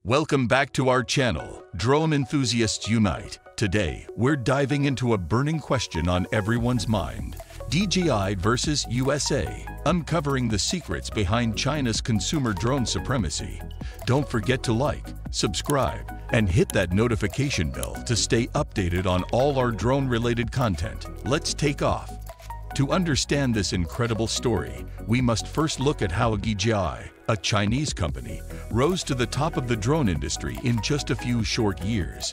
Welcome back to our channel, Drone Enthusiasts Unite. Today, we're diving into a burning question on everyone's mind: DJI versus USA, uncovering the secrets behind China's consumer drone supremacy. Don't forget to like, subscribe, and hit that notification bell to stay updated on all our drone-related content. Let's take off. To understand this incredible story, we must first look at how DJI, a Chinese company, rose to the top of the drone industry in just a few short years.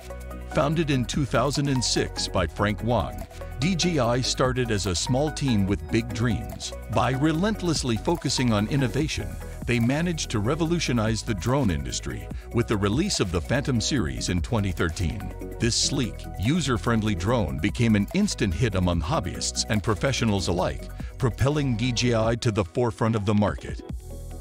Founded in 2006 by Frank Wang, DJI started as a small team with big dreams. By relentlessly focusing on innovation, they managed to revolutionize the drone industry with the release of the Phantom series in 2013. This sleek, user-friendly drone became an instant hit among hobbyists and professionals alike, propelling DJI to the forefront of the market.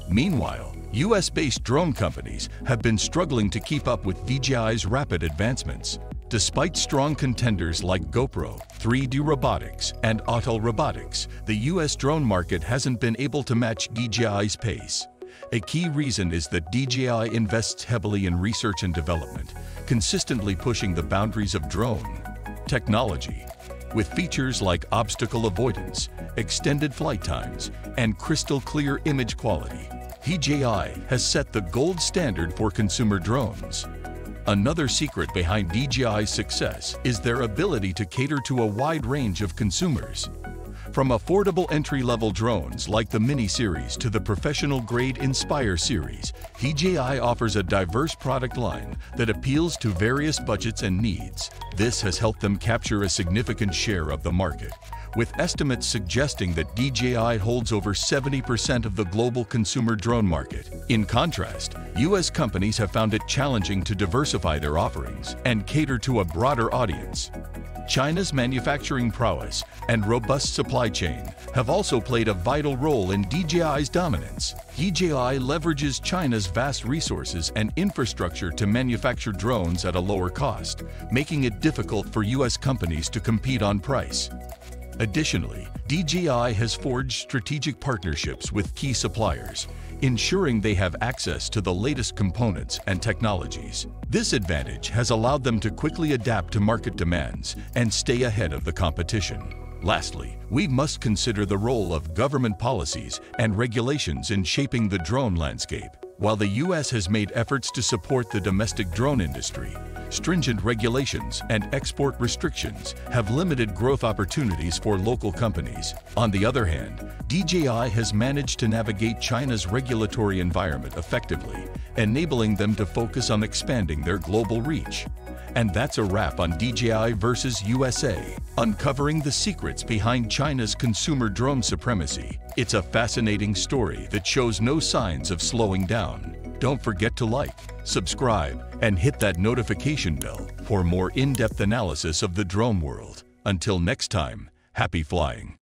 Meanwhile, US-based drone companies have been struggling to keep up with DJI's rapid advancements. Despite strong contenders like GoPro, 3D Robotics, and Autel Robotics, the US drone market hasn't been able to match DJI's pace. A key reason is that DJI invests heavily in research and development, consistently pushing the boundaries of drone technology. With features like obstacle avoidance, extended flight times, and crystal-clear image quality, DJI has set the gold standard for consumer drones. Another secret behind DJI's success is their ability to cater to a wide range of consumers. From affordable entry-level drones like the Mini series to the professional-grade Inspire series, DJI offers a diverse product line that appeals to various budgets and needs. This has helped them capture a significant share of the market, with estimates suggesting that DJI holds over 70% of the global consumer drone market. In contrast, US companies have found it challenging to diversify their offerings and cater to a broader audience. China's manufacturing prowess and robust supply chain have also played a vital role in DJI's dominance. DJI leverages China's vast resources and infrastructure to manufacture drones at a lower cost, making it difficult for US companies to compete on price. Additionally, DJI has forged strategic partnerships with key suppliers, ensuring they have access to the latest components and technologies. This advantage has allowed them to quickly adapt to market demands and stay ahead of the competition. Lastly, we must consider the role of government policies and regulations in shaping the drone landscape. While the US has made efforts to support the domestic drone industry, stringent regulations and export restrictions have limited growth opportunities for local companies. On the other hand, DJI has managed to navigate China's regulatory environment effectively, enabling them to focus on expanding their global reach. And that's a wrap on DJI versus USA, uncovering the secrets behind China's consumer drone supremacy. It's a fascinating story that shows no signs of slowing down. Don't forget to like, subscribe, and hit that notification bell for more in-depth analysis of the drone world. Until next time, happy flying!